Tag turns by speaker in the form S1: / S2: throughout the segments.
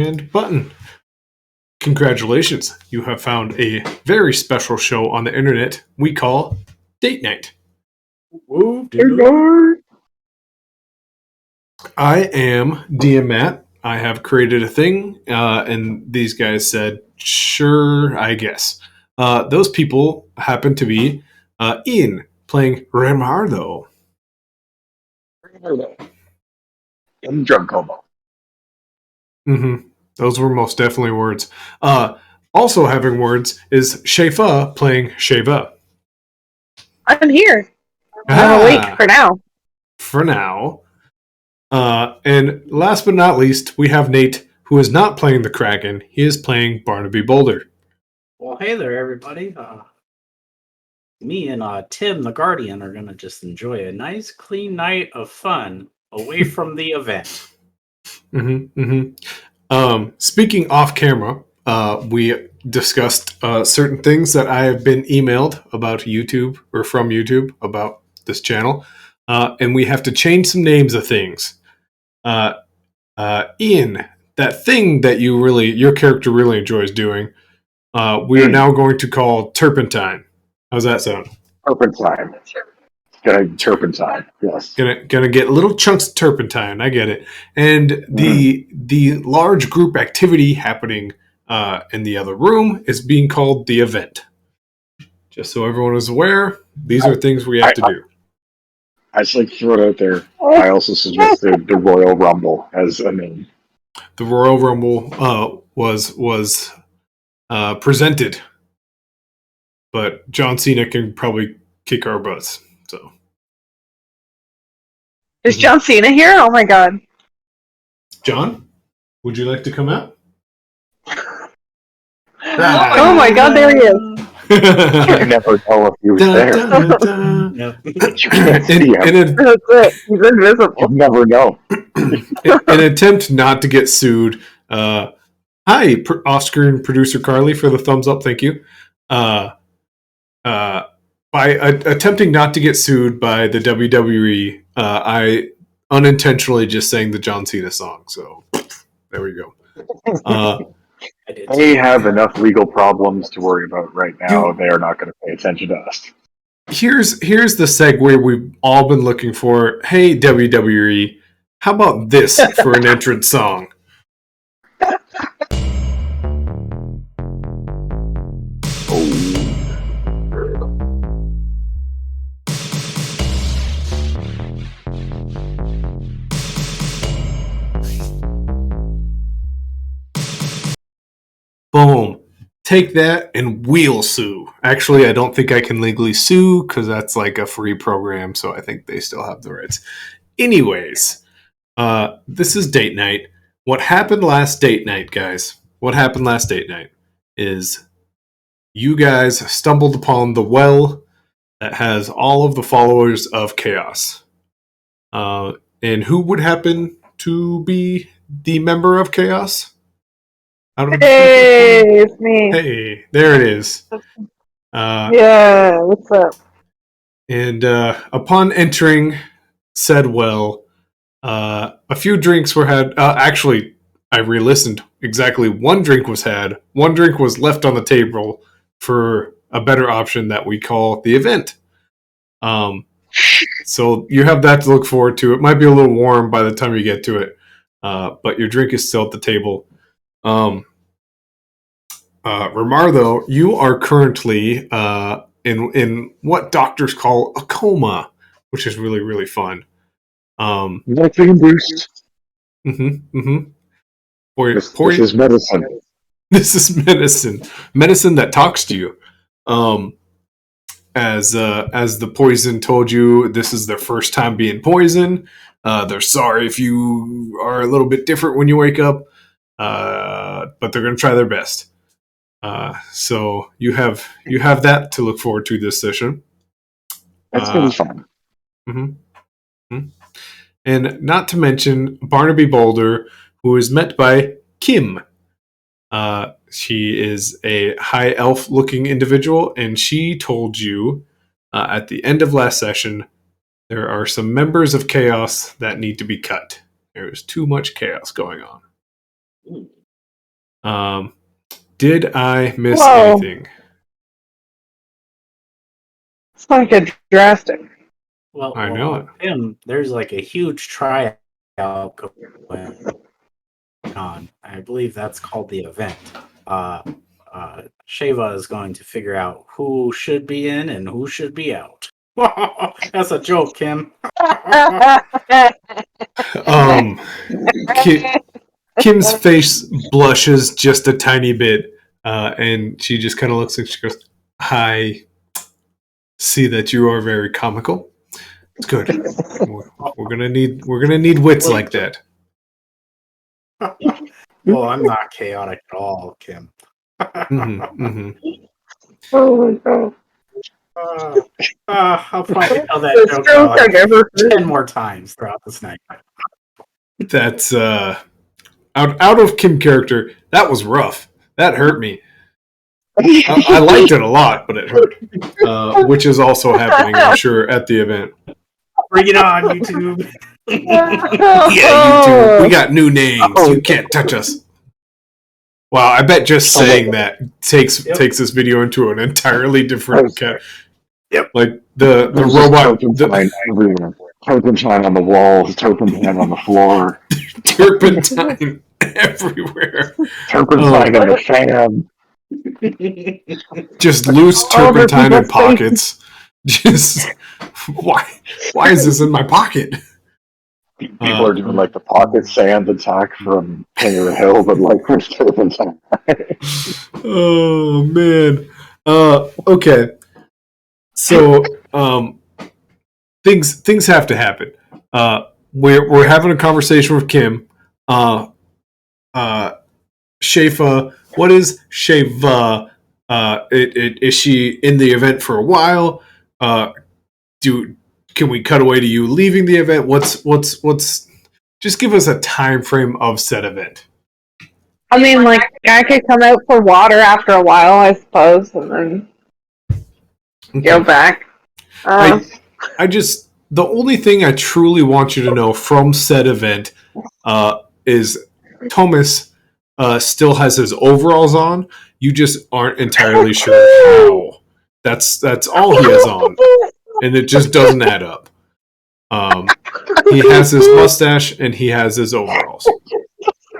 S1: And Button, congratulations. You have found a very special show on the internet we call Date Night.
S2: Woo,
S1: I am DM Matt. I have created a thing, and these guys said, sure, I guess. Those people happen to be Ian playing Remardo.
S3: In drunk hobo.
S1: Mm-hmm. Those were most definitely words. Also having words is Shefa playing Sheva.
S4: I'm here. I'm awake for now.
S1: For now. And last but not least, we have Nate, who is not playing the Kraken. He is playing Barnaby Boulder.
S2: Well, hey there, everybody. Me and Tim, the Guardian, are going to just enjoy a nice, clean night of fun away from the event.
S1: Speaking off camera, we discussed certain things that I have been emailed about YouTube or from YouTube about this channel, and we have to change some names of things. Ian, that thing that your character really enjoys doing, we are now going to call Turpentine. How's that sound?
S3: Turpentine. Turpentine, yes.
S1: Gonna get little chunks of turpentine. I get it. And the large group activity happening in the other room is being called the event. Just so everyone is aware, these are things we have to do.
S3: I just like to throw it out there. I also suggested the Royal Rumble as a name.
S1: The Royal Rumble was presented, but John Cena can probably kick our butts. So,
S4: is John Cena here? Oh my god!
S1: John, would you like to come out?
S4: Oh my god! There he is.
S3: You never know if he was there. You can't see him.
S4: That's it. He's invisible.
S3: You never know.
S1: In an attempt not to get sued, hi, off-screen producer Carly for the thumbs up. Thank you. By attempting not to get sued by the WWE, I unintentionally just sang the John Cena song. So there we go.
S3: They have enough legal problems to worry about right now. They are not going to pay attention to us.
S1: Here's the segue we've all been looking for. Hey, WWE, how about this for an entrance song? Boom. Take that and we'll sue. Actually, I don't think I can legally sue because that's like a free program, so I think they still have the rights. Anyways, this is date night. What happened last date night, guys? What happened last date night is you guys stumbled upon the well that has all of the followers of Chaos. And who would happen to be the member of Chaos?
S4: Hey, it's me.
S1: Hey, there it is.
S4: Yeah, what's up?
S1: And upon entering said well, a few drinks were had. Actually, I re-listened. Exactly one drink was had. One drink was left on the table for a better option that we call the event. So you have that to look forward to. It might be a little warm by the time you get to it, but your drink is still at the table. Ramar, though, you are currently in what doctors call a coma, which is really, really fun.
S3: Nothing boost.
S1: This
S3: is medicine.
S1: This is medicine. Medicine that talks to you. As the poison told you, this is their first time being poisoned. They're sorry if you are a little bit different when you wake up, but they're going to try their best. So you have that to look forward to this session.
S3: That's going to be fun.
S1: And not to mention Barnaby Boulder, who is met by Kim. She is a high elf-looking individual, and she told you at the end of last session there are some members of Chaos that need to be cut. There is too much chaos going on. Did I miss
S4: Whoa.
S1: anything?
S4: It's like a drastic.
S1: I know it.
S2: Tim, there's like a huge tryout going on. I believe that's called the event. Sheva is going to figure out who should be in and who should be out. That's a joke, Kim.
S1: Kim's face blushes just a tiny bit, and she just kind of looks and she goes, "I see that you are very comical. It's good. We're gonna need wits like that."
S2: Well, I'm not chaotic at all, Kim.
S4: Oh my god.
S2: I'll probably tell that
S4: The
S2: joke
S4: stroke I never heard.
S2: 10 more times throughout this night.
S1: That's out of Kim character. That was rough. That hurt me. I liked it a lot, but it hurt. Which is also happening, I'm sure, at the event.
S2: Bring it on, YouTube.
S1: Yeah, YouTube. We got new names. You can't touch us. Wow, I bet just saying that takes this video into an entirely different cat.
S2: Yep.
S1: Like the
S3: There's
S1: robot,
S3: just turpentine everywhere. Turpentine on the walls, turpentine on the floor,
S1: turpentine everywhere.
S3: turpentine in the fan.
S1: Just loose
S4: All over
S1: turpentine in
S4: people's
S1: pockets. Just why is this in my pocket?
S3: People are doing like the pocket sand attack from King of the Hill, but like with turpentine.
S1: Oh man. Okay. So things have to happen. We're having a conversation with Kim. Shefa, what is Sheva? Is she in the event for a while? Can we cut away to you leaving the event? What's just give us a time frame of said event.
S4: I mean, like, I could come out for water after a while, I suppose, and then go back.
S1: I just the only thing I truly want you to know from said event is Thomas still has his overalls on. You just aren't entirely sure how. That's all he has on, and it just doesn't add up. He has his mustache and he has his overalls.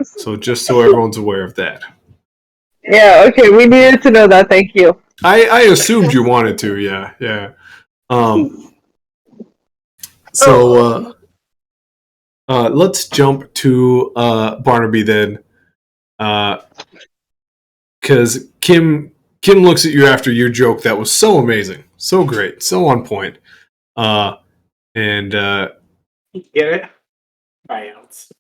S1: So just so everyone's aware of that.
S4: Yeah, okay, we needed to know that, thank you.
S1: I assumed you wanted to, yeah. Let's jump to Barnaby then. Because Kim looks at you after your joke that was so amazing, so great, so on point. And
S2: Get it? Buyouts.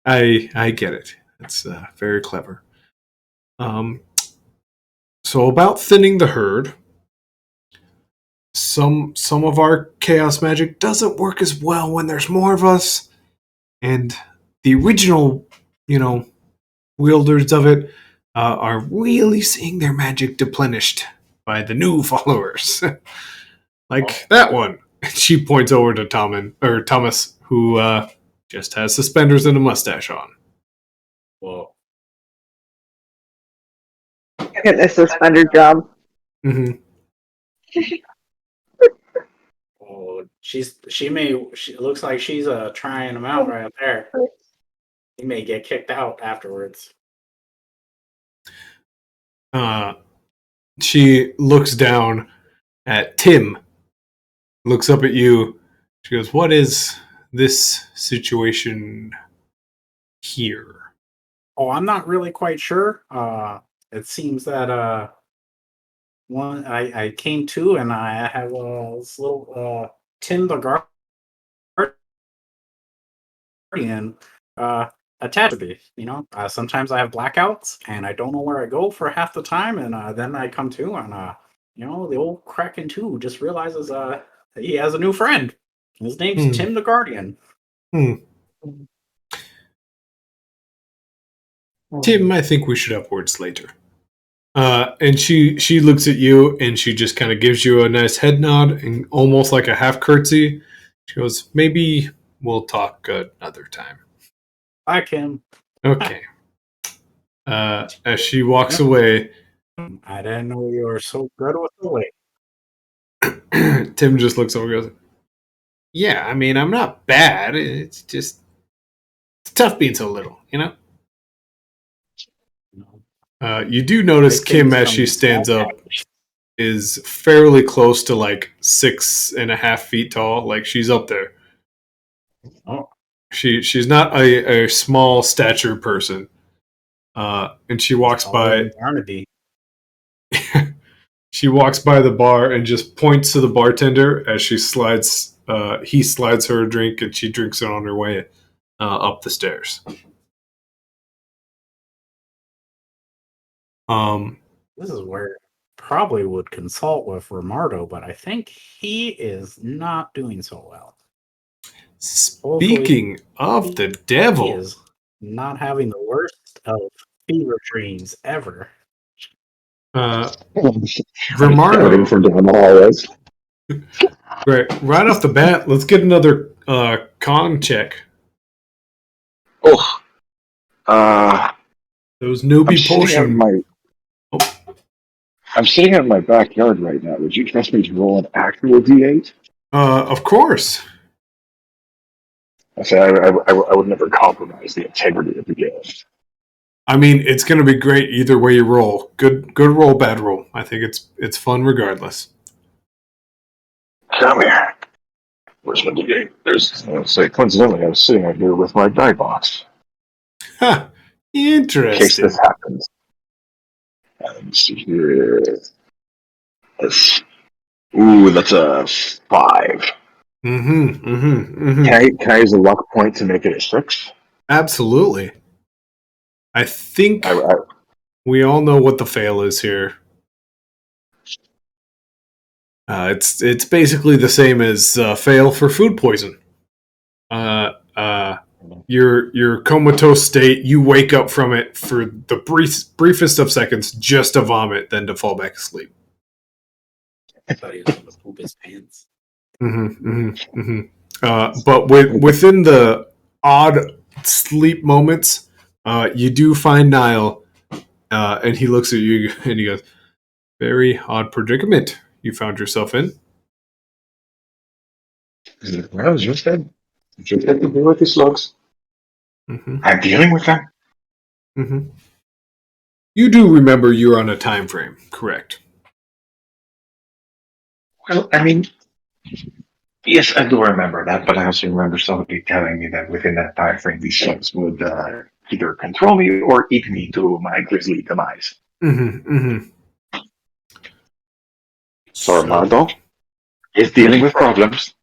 S1: I get it. It's very clever. So about thinning the herd, some of our chaos magic doesn't work as well when there's more of us, and the original, wielders of it are really seeing their magic deplenished by the new followers, like that one. She points over to Thomas, who just has suspenders and a mustache on.
S2: Whoa.
S4: Get this suspender job.
S1: Mm-hmm.
S2: Oh, she looks like she's trying them out right there. He may get kicked out afterwards.
S1: She looks down at Tim, looks up at you. She goes, "What is this situation here?"
S2: Oh, I'm not really quite sure. It seems that one I came to and I have this little Tim the Guardian attached to me. Sometimes I have blackouts and I don't know where I go for half the time, and then I come to and the old Kraken 2 just realizes he has a new friend. His name's Tim the Guardian.
S1: Tim, I think we should have words later. And she looks at you and she just kind of gives you a nice head nod and almost like a half curtsy. She goes, "Maybe we'll talk another time."
S2: Bye, Kim.
S1: Okay. as she walks away.
S2: I didn't know you were so good with the weight.
S1: Tim just looks over and goes, "Yeah, I mean, I'm not bad. It's just it's tough being so little, you know." You do notice
S2: Big
S1: Kim,
S2: things
S1: as
S2: from
S1: she
S2: small
S1: stands up,
S2: packages.
S1: is fairly close to like 6.5 feet tall. Like she's up there.
S2: Oh,
S1: She's not a small stature person. And she walks
S2: taller
S1: by.
S2: than Barnaby.
S1: She walks by the bar and just points to the bartender as she slides. He slides her a drink, and she drinks it on her way up the stairs.
S2: This is where probably would consult with Romardo, but I think he is not doing so well.
S1: Speaking of the
S2: He
S1: devil,
S2: is not having the worst of fever dreams ever.
S3: Scouting
S1: Vermardo,
S3: for doing the hallways.
S1: right off the bat, let's get another con check.
S3: Oh,
S1: Those
S3: I'm
S1: newbie
S3: sitting at
S1: potion.
S3: my.
S1: Oh.
S3: I'm sitting in my backyard right now. Would you trust me to roll an actual D8?
S1: Of course.
S3: I say I would never compromise the integrity of the game.
S1: I mean, it's going to be great either way you roll. Good roll, bad roll. I think it's fun regardless.
S3: Come here. Where's my D8? Let's say, coincidentally, I was sitting out here with my die box
S1: Huh.
S3: in case
S1: Interesting.
S3: this happens. Let's see here. That's a 5. Can I use a luck point to make it a 6?
S1: Absolutely. I think we all know what the fail is here. It's basically the same as fail for food poison. Your comatose state, you wake up from it for the briefest of seconds just to vomit, then to fall back asleep.
S2: I thought he was going to poop his pants.
S1: But within the odd sleep moments, you do find Niall, and he looks at you and he goes, "Very odd predicament you found yourself in."
S3: Well, just have to deal with the slugs. I'm dealing with them.
S1: You do remember you're on a time frame, correct?
S3: Well, I mean, yes, I do remember that, but I also remember somebody telling me that within that time frame, these slugs would either control me or eat me to my grisly demise. So Romardo is dealing with problems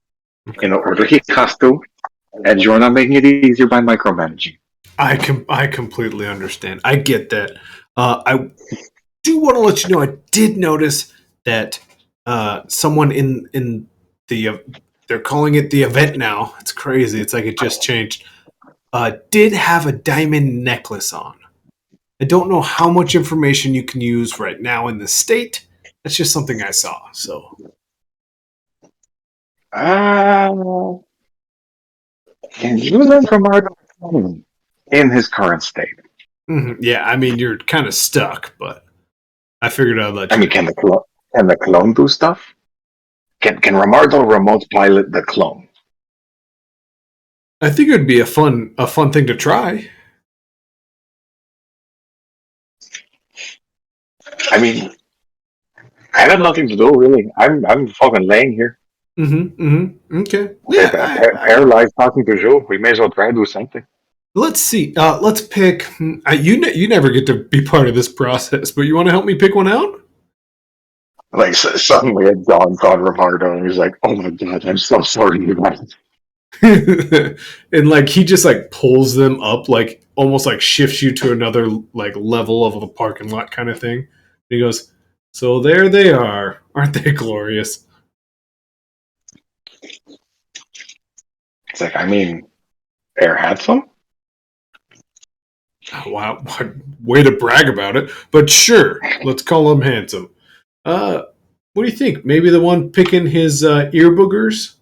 S3: in order he has to, and you're not making it easier by micromanaging.
S1: I completely understand. I get that. I do want to let you know I did notice that someone in the they're calling it the event now. It's crazy. It's like it just changed. Did have a diamond necklace on. I don't know how much information you can use right now in the state. That's just something I saw. So
S3: Can you learn from Romardo in his current state?
S1: yeah, I mean you're kind of stuck, but I figured I'd let you.
S3: I mean, can the clone do stuff? Can Romardo remote pilot the clone?
S1: I think it would be a fun thing to try.
S3: I mean, I have nothing to do really. I'm fucking laying here.
S1: Okay. Yeah.
S3: Paralyzed talking to Joe. We may as well try to do something.
S1: Let's see. Let's pick. You never get to be part of this process, but you want to help me pick one out?
S3: Like suddenly it dawned on Romardo, and he's like, "Oh my god, I'm so sorry, you guys."
S1: And like he just like pulls them up, like almost like shifts you to another like level of a parking lot kind of thing. And he goes, "So there they are, aren't they glorious?"
S3: It's like, I mean, they're handsome.
S1: Wow, way to brag about it. But sure, let's call him handsome. What do you think? Maybe the one picking his ear boogers?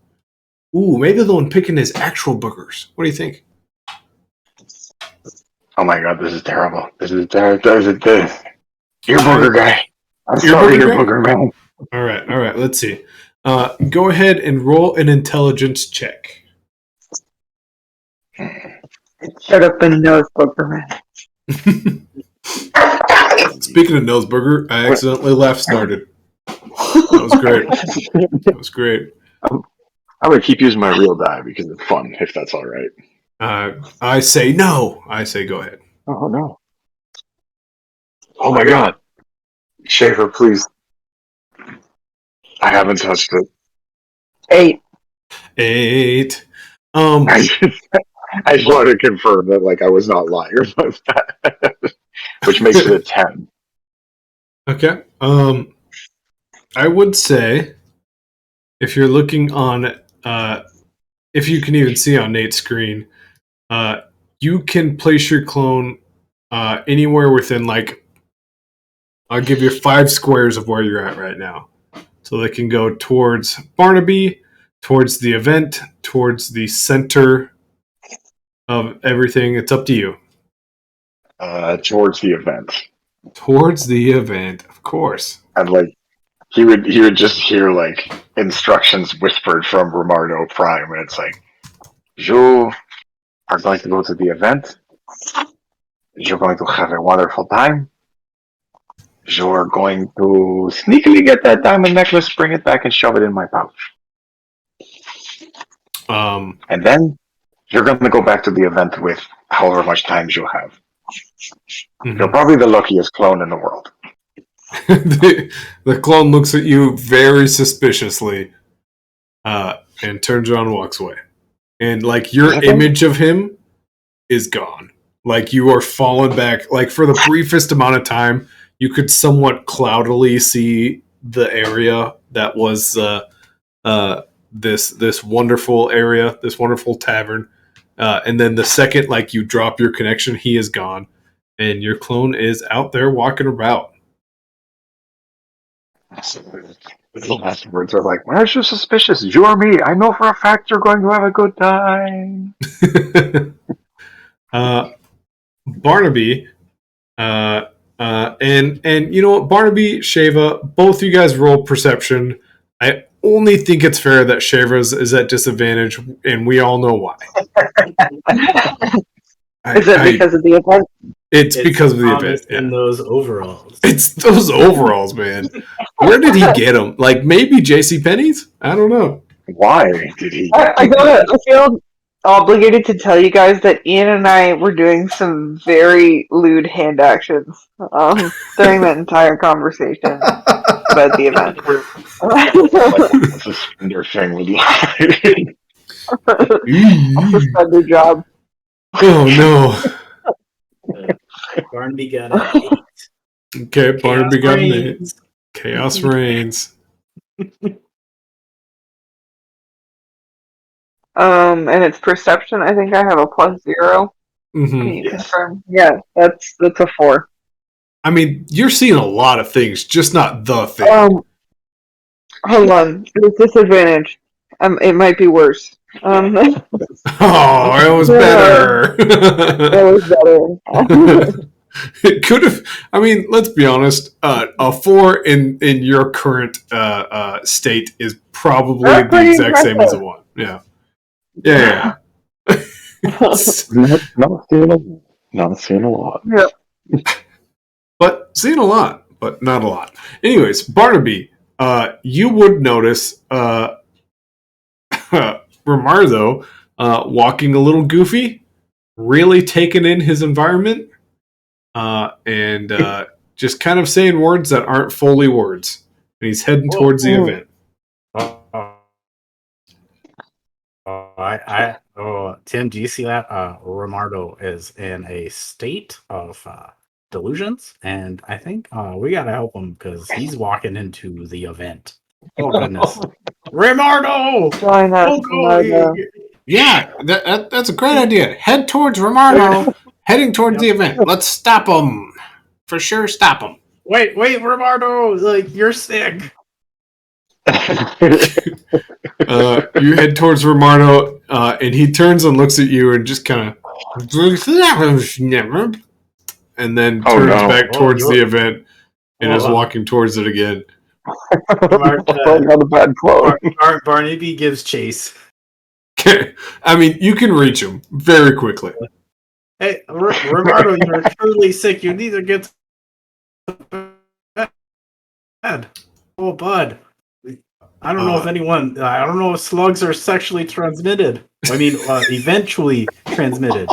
S1: Ooh, maybe the one picking his actual boogers. What do you think?
S3: Oh my god, this is terrible. This is terrible. Ear booger guy. I'm
S1: Ear
S3: sorry,
S1: booger
S3: ear
S1: guy?
S3: booger man.
S1: All right. Let's see. Go ahead and roll an intelligence check.
S4: Shut up and nose booger man.
S1: Speaking of Noseburger, I accidentally left started. That was great. That was great.
S3: I'm gonna keep using my real die because it's fun, if that's all right.
S1: I say no. I say go ahead.
S3: Oh no. Oh my god. Schaefer, please. I haven't touched it.
S4: 8.
S1: 8.
S3: I just wanted to confirm that like I was not lying about that. Which makes it a 10.
S1: Okay. I would say if you're looking on, if you can even see on Nate's screen, you can place your clone anywhere within like, I'll give you 5 squares of where you're at right now. So they can go towards Barnaby, towards the event, towards the center of everything. It's up to you.
S3: Towards the event.
S1: Towards the event, of course.
S3: And like he would just hear like instructions whispered from Romardo Prime, and it's like, you are going to go to the event. You're going to have a wonderful time. You're going to sneakily get that diamond necklace, bring it back, and shove it in my pouch. And then you're going to go back to the event with however much time you have. You're probably the luckiest clone in the world.
S1: The clone looks at you very suspiciously and turns around and walks away. And like your image of him is gone. Like you are fallen back. Like for the briefest amount of time, you could somewhat cloudily see the area that was this wonderful area, this wonderful tavern. And then the second like you drop your connection, he is gone. And your clone is out there walking about.
S3: The last words are like, why are you suspicious? You or me? I know for a fact you're going to have a good time.
S1: Barnaby, and you know what, Barnaby, Shava, both you guys roll perception. I only think it's fair that Shava's is at disadvantage, and we all know why.
S4: Is it because of the event?
S1: It's because of the event.
S2: In those overalls.
S1: It's those overalls, man. Where did he get them? Like maybe JCPenney's? I don't know.
S3: Why did he?
S4: I feel obligated to tell you guys that Ian and I were doing some very lewd hand actions during that entire conversation about the event.
S3: Like, suspender thing would lie.
S4: A suspender job.
S1: Oh no.
S2: Barnaby got an 8.
S1: Okay, Barnaby got an 8.
S2: reigns.
S1: Chaos reigns.
S4: And it's perception. I think I have a +0. Can you confirm? Yeah, that's a 4.
S1: I mean, you're seeing a lot of things, just not the thing.
S4: Hold on. It's disadvantage. It might be worse.
S1: Oh, it was better.
S4: It was better.
S1: It could have. I mean, let's be honest. A 4 in your current state is probably
S4: That's
S1: the
S4: pretty
S1: exact same as a
S4: impressive.
S1: 1. Yeah.
S3: Not seeing a lot.
S4: Yeah.
S1: But seeing a lot, but not a lot. Anyways, Barnaby, you would notice Romardo walking a little goofy, really taking in his environment, and just kind of saying words that aren't fully words. And he's heading towards the event.
S2: Tim, do you see that? Romardo is in a state of delusions, and I think we gotta help him because he's walking into the event. Oh goodness, Romardo!
S4: Join us.
S2: Oh,
S4: Romardo.
S1: Yeah, that's a great idea. Head towards Romardo, heading towards the event. Let's stop him. For sure, stop him.
S2: Wait, Romardo! Like, you're sick.
S1: You head towards Romardo, and he turns and looks at you and just kind of and then
S3: Oh,
S1: turns
S3: no.
S1: back towards
S2: Oh,
S1: the event and is
S2: oh,
S1: walking towards it again.
S3: Not a bad clone.
S2: Barnaby gives chase.
S1: I mean, you can reach him very quickly.
S2: Hey, Ricardo, you're truly sick. You need to get to bed. Oh, bud. I don't know if anyone. I don't know if slugs are sexually transmitted. I mean, eventually transmitted.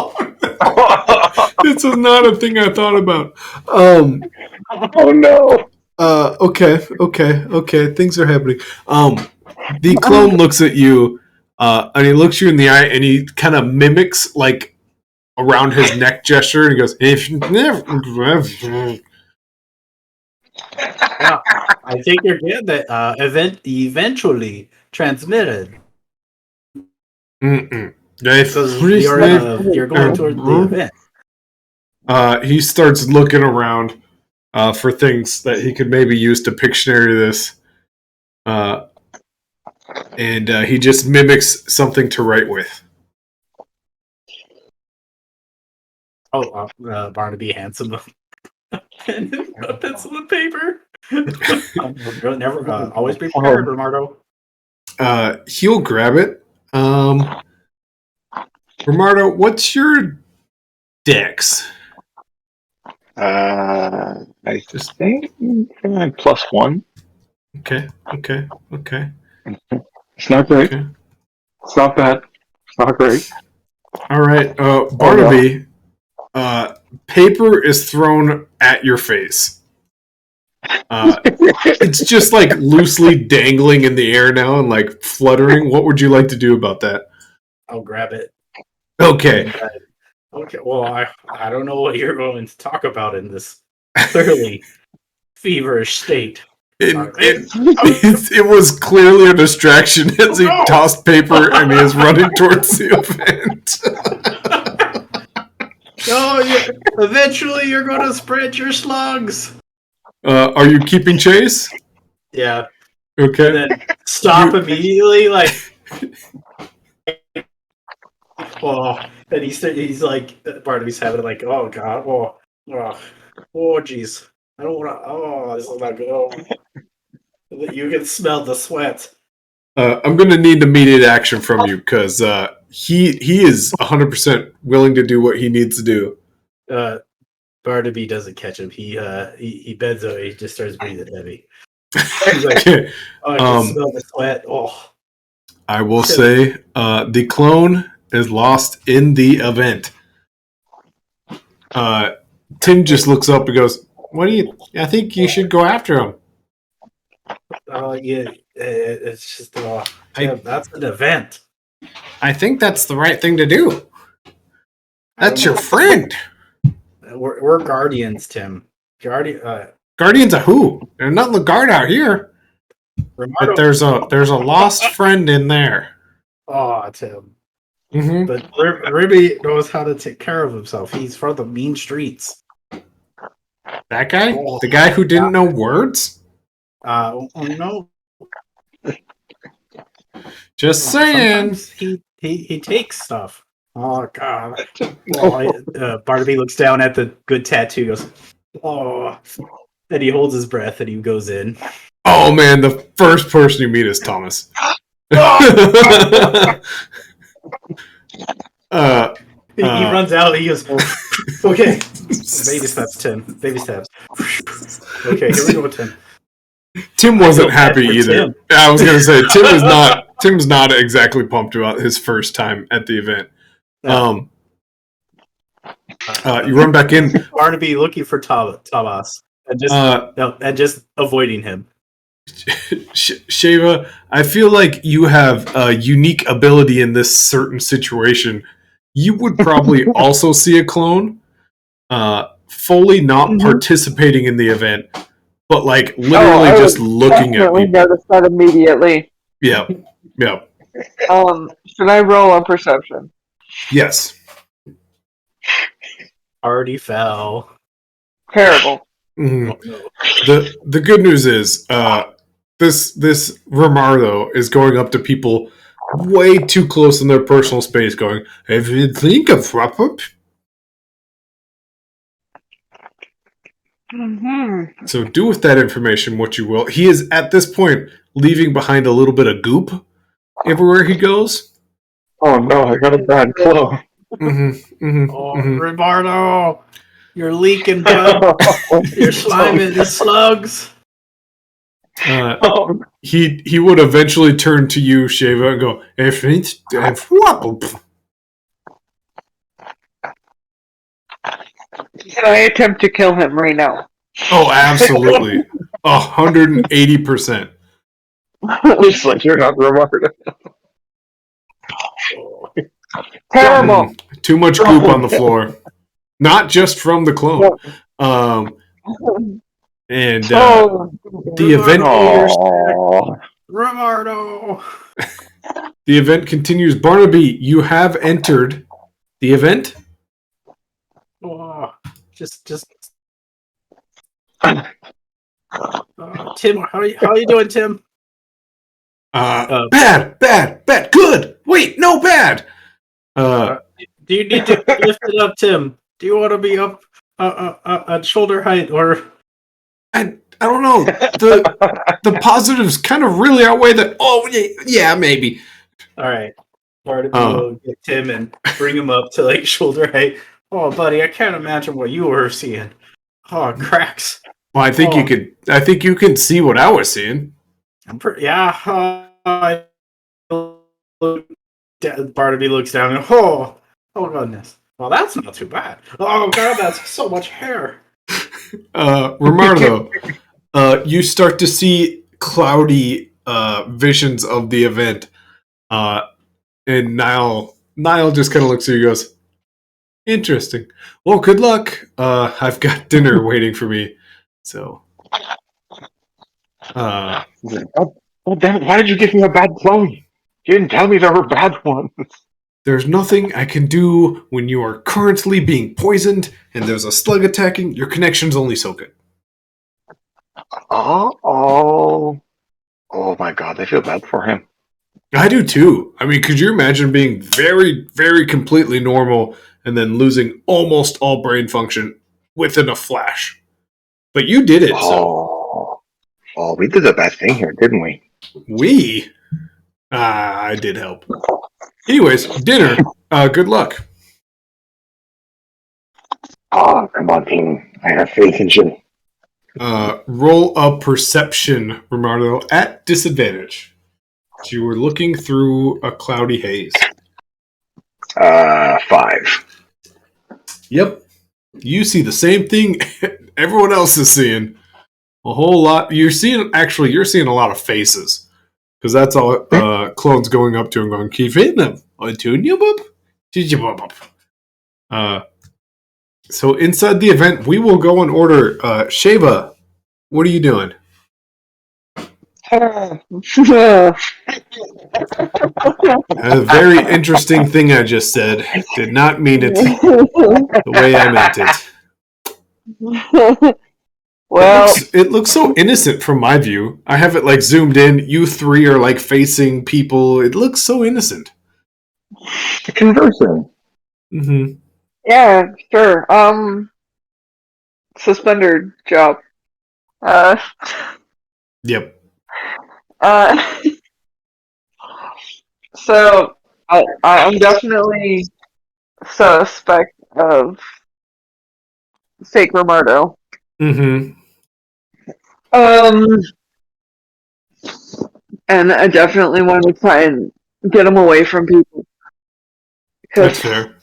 S1: This is not a thing I thought about.
S3: Oh no!
S1: Okay. Things are happening. The clone looks at you, and he looks you in the eye, and he kind of mimics like around his neck gesture, and he goes, "If
S2: Yeah, I think you're good. That eventually transmitted because you're going towards the event.
S1: He starts looking around for things that he could maybe use to Pictionary this. And he just mimics something to write with.
S2: Oh, Barnaby hands him a pencil and paper. Never, always be prepared, Romardo.
S1: He'll grab it. Romardo, what's your dex?
S3: I just think +1.
S1: Okay.
S3: It's not great.
S1: Okay.
S3: It's not bad. It's not great.
S1: All right, Barnaby. Paper is thrown at your face. It's just like loosely dangling in the air now and like fluttering. What would you like to do about that?
S2: I'll grab it.
S1: Okay.
S2: Okay. Well, I don't know what you're going to talk about in this clearly feverish state.
S1: It was clearly a distraction as he tossed paper and he is running towards the event.
S2: Eventually you're going to spread your slugs.
S1: Are you keeping chase?
S2: Yeah.
S1: Okay.
S2: And then stop immediately, like. Oh, and he's like, Barnaby's having it like, oh god, jeez, I don't want to. Oh, this is not good. Oh. You can smell the sweat.
S1: I'm going to need immediate action from you because he is 100% willing to do what he needs to do.
S2: Barnaby doesn't catch him. He bends over. He just starts breathing heavy. He's like, I can smell the sweat. Oh.
S1: I will say the clone is lost in the event. Tim just looks up and goes, "What do you? I think you should go after him."
S2: Yeah, it's just that's an event.
S1: I think that's the right thing to do. That's your friend.
S2: We're guardians, Tim.
S1: Guardians of who? There's nothing to guard out here. But there's a lost friend in there.
S2: Oh, Tim.
S1: Mm-hmm.
S2: But Ribby knows how to take care of himself. He's from the mean streets.
S1: That guy? The guy who didn't know words?
S2: No.
S1: Just saying.
S2: Sometimes he takes stuff. Oh god. Barnaby looks down at the good tattoo. Goes, oh. Then he holds his breath and he goes in.
S1: Oh man, the first person you meet is Thomas.
S2: He runs out and he goes, okay. Baby steps, Tim. Baby steps. Okay, here we go, Tim.
S1: Tim wasn't happy either. Tim. I was gonna say Tim's not exactly pumped about his first time at the event. No. You run back in.
S2: Barnaby looking for Thomas and just avoiding him.
S1: Sheva, I feel like you have a unique ability in this certain situation. You would probably also see a clone, fully not participating in the event, but like literally just looking at people.
S4: Notice that immediately.
S1: Yeah.
S4: Should I roll on perception?
S1: Yes.
S2: Already fell.
S4: Terrible.
S1: Mm-hmm. The good news is this Romardo is going up to people way too close in their personal space, going, if you think of up.
S4: Mm-hmm.
S1: So do with that information what you will. He is, at this point, leaving behind a little bit of goop everywhere he goes.
S3: Oh no, I got a bad clone.
S2: Oh, Ribardo, you're leaking, bud. You're sliming the slugs.
S1: He would eventually turn to you, Sheva, and go,
S4: Can I attempt to kill him right now?
S1: oh, absolutely. 180%.
S3: Looks like you're not Romardo.
S4: Terrible.
S1: Too much goop on the floor. Not just from the clone. And the event
S2: Ribardo.
S1: the event continues. Barnaby, you have entered the event.
S2: Oh, just. Tim, how you doing, Tim?
S1: Bad, good. Wait, no, bad.
S2: Do you need to lift it up, Tim? Do you want to be up at shoulder height, or
S1: I don't know. The positives kind of really outweigh that. Oh, yeah, maybe.
S2: all right? Barnaby will get Tim and bring him up to like shoulder height. Oh, buddy, I can't imagine what you were seeing. Oh, cracks.
S1: Well, I think you could. I think you can see what I was seeing.
S2: Barnaby looks down and oh goodness. Well, that's not too bad. Oh god, that's so much hair.
S1: Romardo, you start to see cloudy visions of the event, and Niall just kind of looks at you and goes, "Interesting. Well, good luck. I've got dinner waiting for me." So,
S3: oh damn it! Why did you give me a bad clone? You didn't tell me there were bad ones.
S1: there's nothing I can do when you are currently being poisoned and there's a slug attacking. Your connection's only so good.
S3: Oh my god! I feel bad for him.
S1: I do too. I mean, could you imagine being very, very completely normal and then losing almost all brain function within a flash? But you did it, so.
S3: Oh, we did a bad thing here, didn't we?
S1: We? I did help. Anyways, dinner. Good luck.
S3: Oh, come on, team. I have faith in you.
S1: Roll a perception, Romardo, at disadvantage. So you were looking through a cloudy haze.
S3: 5.
S1: Yep. You see the same thing everyone else is seeing. A whole lot. You're seeing a lot of faces. Because that's all clones going up to and going, keep hitting them. So inside the event, we will go in order. Sheva, what are you doing? A very interesting thing I just said. Did not mean it the way I meant it.
S4: Well,
S1: it looks so innocent from my view. I have it like zoomed in. You three are like facing people. It looks so innocent.
S3: Conversing.
S1: Mm-hmm.
S4: yeah, sure. Suspender job.
S1: Yep.
S4: So I'm definitely suspect of fake Romardo.
S1: Mm-hmm.
S4: And I definitely want to try and get him away from people.
S1: That's
S4: Because
S1: fair.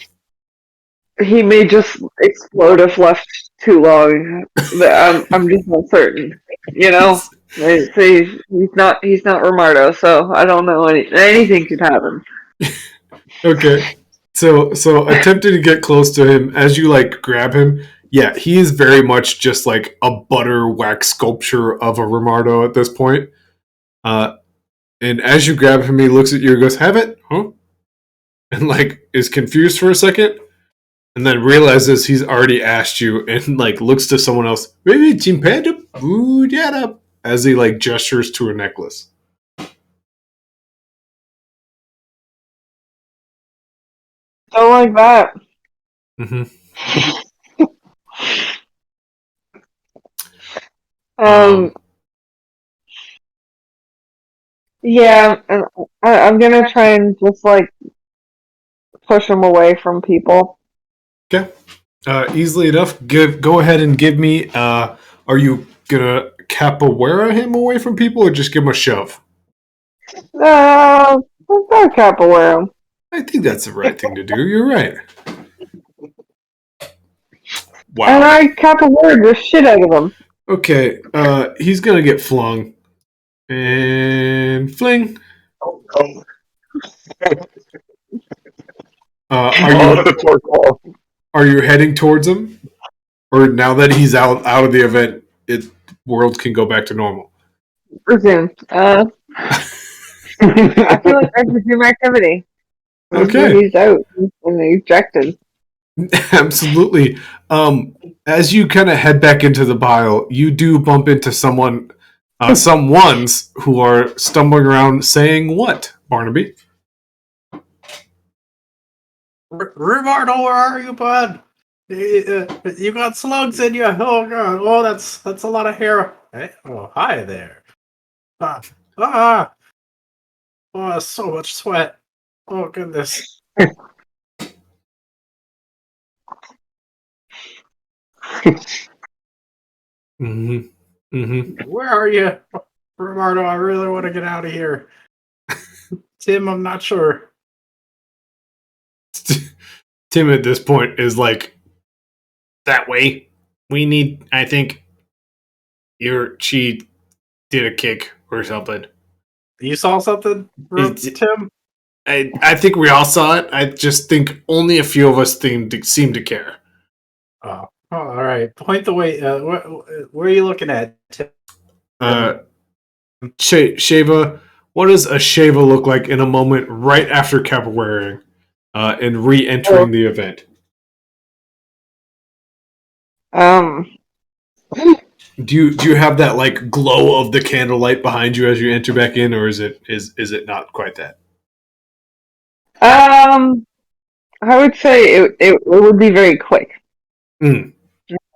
S4: he may just explode if left too long. I'm just not certain. You know? They say he's not Romardo, so I don't know anything could happen.
S1: Okay. So attempting to get close to him as you like grab him. Yeah, he is very much just like a butter wax sculpture of a Romardo at this point. And as you grab him, he looks at you and goes, "Have it? Huh?" And like is confused for a second, and then realizes he's already asked you, and like looks to someone else. Maybe as he like gestures to a necklace.
S4: like that.
S1: Hmm.
S4: Yeah, and I'm gonna try and just like push him away from people.
S1: Okay. Easily enough. Go ahead and give me. Are you gonna capoeira him away from people, or just give him a shove?
S4: Let's go capoeira.
S1: I think that's the right thing to do. You're right.
S4: And
S1: Wow.
S4: I capoeira the shit out of him.
S1: Okay. He's gonna get flung and fling.
S3: Oh,
S1: Are
S3: oh,
S1: you
S3: the poor Cole.
S1: are you heading towards him, or now that he's out of the event, world can go back to normal?
S4: Resume. I feel like I resume activity.
S1: Okay.
S4: He's out and ejected.
S1: Absolutely. As you kind of head back into the pile, you do bump into some ones who are stumbling around saying what, Barnaby?
S2: Rivardo, where are you, bud? You got slugs in you. Oh god. Oh, that's a lot of hair. Hey, oh, hi there. Ah, ah. Oh, so much sweat. Oh goodness.
S1: Mm-hmm. Mm-hmm.
S2: Where are you, Rivardo? I really want to get out of here. Tim, I'm not sure.
S1: Tim at this point is like, that way. We need, I think, she did a kick or something.
S2: You saw something,
S1: It's-
S2: Tim?
S1: I think we all saw it. I just think only a few of us seem to care.
S2: Oh, all right. Point the way. Where are you looking at, Tim?
S1: Sheva, what does a Sheva look like in a moment right after capoeiring and re-entering the event? Do you have that like glow of the candlelight behind you as you enter back in, or is it not quite that?
S4: I would say it would be very quick.
S1: Mm.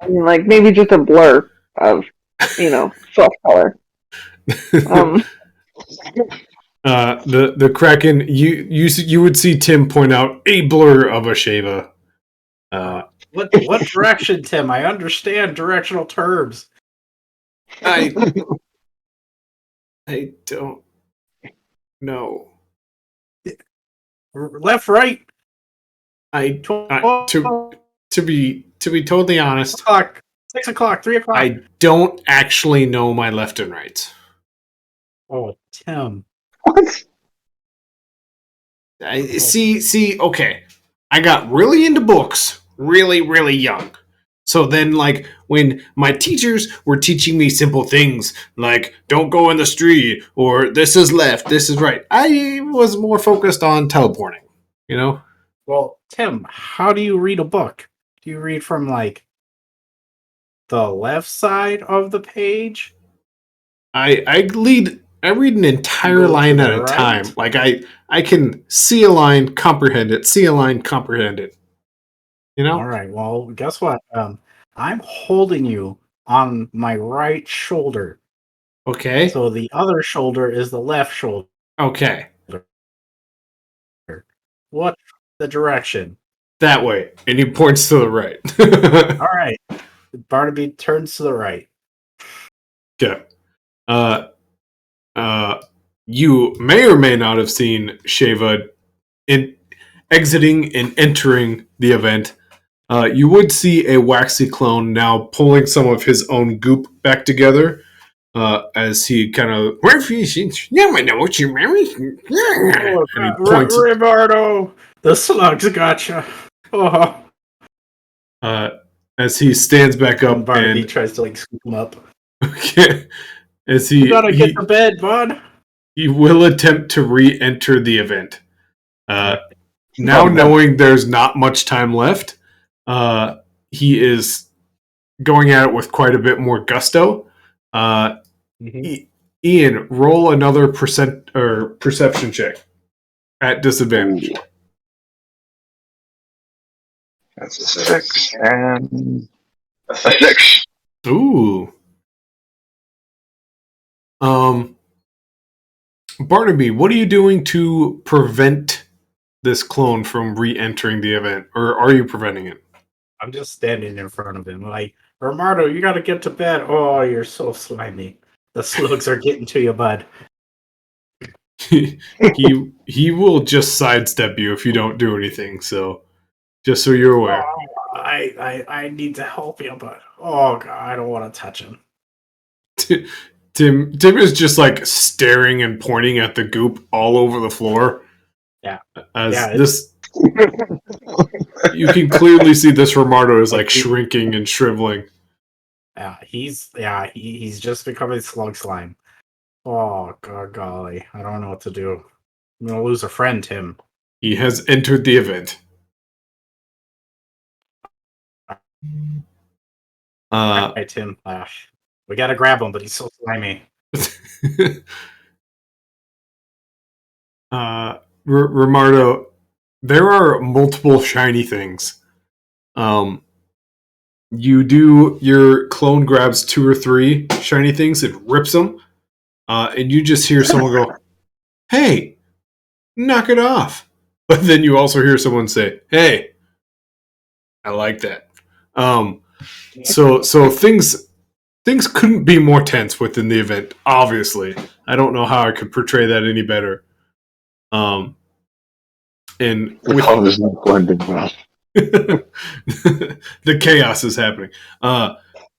S4: I mean, like maybe just a blur of, soft color.
S1: The Kraken, you would see Tim point out a blur of a Sheva.
S2: What direction, Tim? I understand directional terms.
S1: I don't know.
S2: Left, right.
S1: To be totally honest,
S2: o'clock, 6 o'clock, 3 o'clock.
S1: I don't actually know my left and right.
S2: Oh, Tim.
S4: What?
S1: I see. Okay, I got really into books really young. So then, like, when my teachers were teaching me simple things like "don't go in the street" or "this is left, this is right," I was more focused on teleporting. You know.
S2: Well, Tim, how do you read a book? Do you read from like the left side of the page?
S1: I read an entire
S2: Go
S1: line
S2: to
S1: at
S2: the
S1: a
S2: right?
S1: time. Like I can see a line, comprehend it. See a line, comprehend it. You know.
S2: All right. Well, guess what? I'm holding you on my right shoulder,
S1: Okay.
S2: so the other shoulder is the left shoulder.
S1: Okay.
S2: What the direction?
S1: That way, and he points to the right.
S2: All right. Barnaby turns to the right.
S1: Okay. You may or may not have seen Sheva exiting and entering the event. You would see a waxy clone now pulling some of his own goop back together as he kind of
S2: Oh,
S1: and he points
S2: Rivardo, the slugs gotcha. Oh.
S1: as he stands back up
S2: Barnaby
S1: and
S2: tries to like scoop him up.
S1: as
S2: You gotta get to bed, bud.
S1: he will attempt to re-enter the event. Now knowing there's not much time left, he is going at it with quite a bit more gusto. Ian, roll another perception check at disadvantage.
S3: That's a 6 and a 6.
S1: Ooh. Barnaby, what are you doing to prevent this clone from re-entering the event, or are you preventing it?
S2: I'm just standing in front of him, like, Romardo, you gotta get to bed. Oh, you're so slimy. The slugs are getting to you, bud.
S1: he will just sidestep you if you don't do anything. So, just so you're aware.
S2: Oh, I need to help you, but oh god, I don't want to touch him.
S1: Tim is just like staring and pointing at the goop all over the floor.
S2: Yeah.
S1: As
S2: Yeah,
S1: this, you can clearly see this Romardo is like shrinking and shriveling.
S2: He's just becoming slug slime. Oh god, golly, I don't know what to do. I'm gonna lose a friend, Tim.
S1: He has entered the event.
S2: Alright, Tim. We gotta grab him, but he's so slimy.
S1: Romardo, there are multiple shiny things. Your clone grabs 2 or 3 shiny things, it rips them, and you just hear someone go, "Hey, knock it off!" But then you also hear someone say, "Hey, I like that." So things couldn't be more tense within the event. Obviously, I don't know how I could portray that any better. And with
S3: All this not blending well.
S1: the chaos is happening.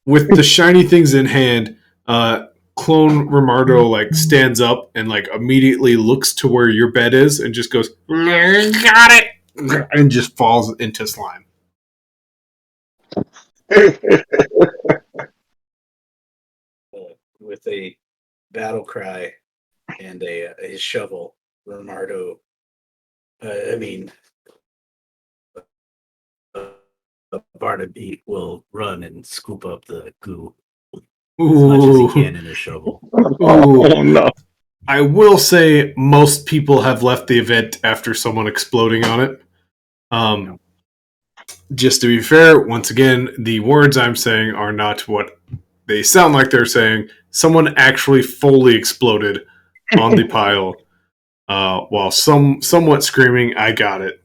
S1: With the shiny things in hand, clone Romardo like stands up and like immediately looks to where your bed is and just goes, "Got it," and just falls into slime.
S2: With a battle cry and a shovel, Romardo. Barnaby will run and scoop up the goo as much as he can in a shovel.
S3: Oh no!
S1: I will say most people have left the event after someone exploding on it. Just to be fair, once again, the words I'm saying are not what they sound like they're saying. Someone actually fully exploded on the pile, while somewhat screaming, "I got it."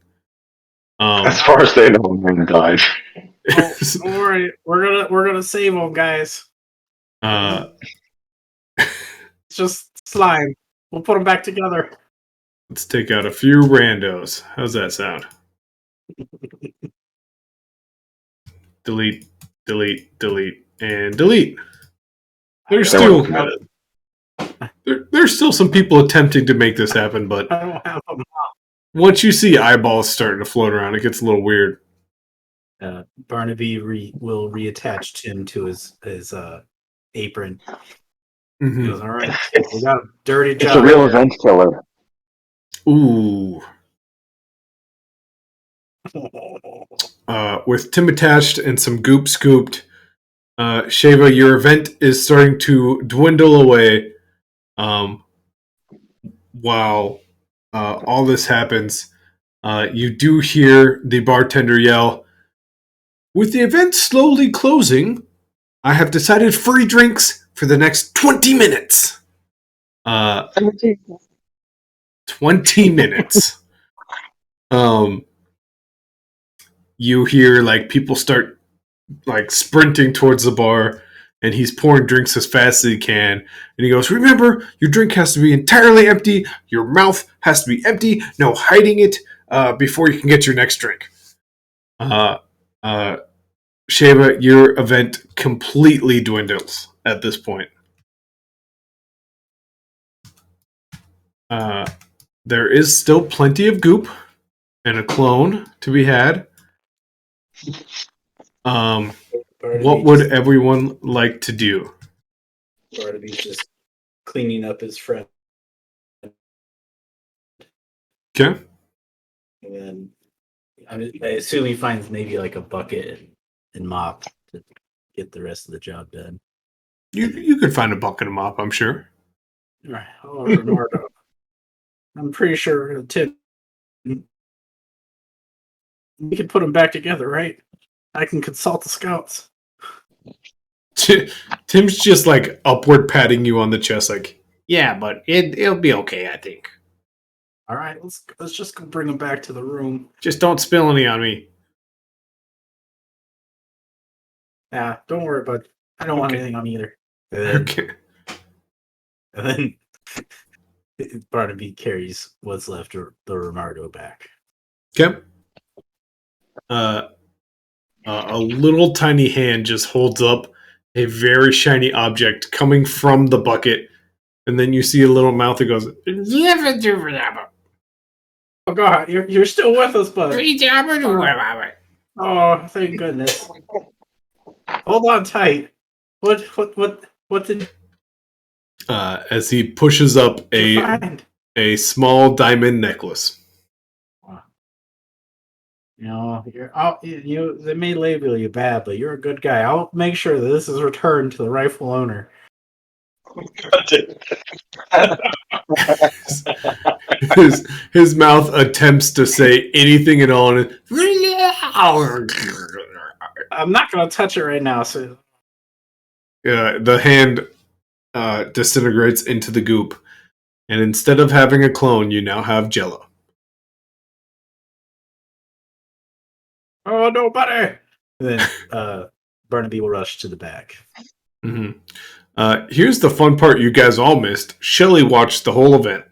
S3: As far as they know, man died.
S2: Oh, don't worry, we're gonna save him, guys. It's just slime. We'll put them back together.
S1: Let's take out a few randos. How's that sound? Delete, delete, delete, and delete. There's still there's still some people attempting to make this happen, but
S2: I don't have them.
S1: once you see eyeballs starting to float around, it gets a little weird.
S2: Barnaby will reattach Tim to his apron.
S1: Mm-hmm.
S2: He goes, all right, we got a dirty job.
S3: It's a real event killer.
S1: Ooh. With Tim attached and some goop scooped, Sheva, your event is starting to dwindle away. While all this happens, you do hear the bartender yell, "With the event slowly closing, I have decided free drinks for the next 20 minutes." 20 minutes. You hear like people start like sprinting towards the bar, and he's pouring drinks as fast as he can. And he goes, "Remember, your drink has to be entirely empty. Your mouth has to be empty. No hiding it before you can get your next drink." Sheva, your event completely dwindles at this point. There is still plenty of goop and a clone to be had. What would everyone like to do?
S2: Barnaby's just cleaning up his friend.
S1: Okay.
S2: And then I assume he finds maybe like a bucket and mop to get the rest of the job done.
S1: You could find a bucket and mop, I'm sure.
S2: Right. Oh, Bernardo. I'm pretty sure Tim we can put them back together, right? I can consult the scouts.
S1: Tim's just like upward patting you on the chest, like, yeah, but it'll be okay, I think.
S2: All right, let's just go bring them back to the room.
S1: Just don't spill any on me.
S2: Yeah, don't worry about it. I don't want
S1: Okay.
S2: anything on me either. And
S1: Okay.
S2: then Barnaby carries what's left of the Romardo back.
S1: Okay. A little tiny hand just holds up a very shiny object coming from the bucket, and then you see a little mouth that goes,
S2: Oh God, you're still with us, bud. Oh, thank goodness. Hold on tight. What did
S1: as he pushes up
S2: you find?
S1: a small diamond necklace.
S2: You know, they may label you bad, but you're a good guy. I'll make sure that this is returned to the rightful owner.
S1: His mouth attempts to say anything at all, and
S2: I'm not gonna touch it right now, so
S1: the hand disintegrates into the goop, and instead of having a clone, you now have Jello.
S2: oh nobody. Then Barnaby will rush to the back.
S1: Mm-hmm. Here's the fun part you guys all missed. Shelly watched the whole event.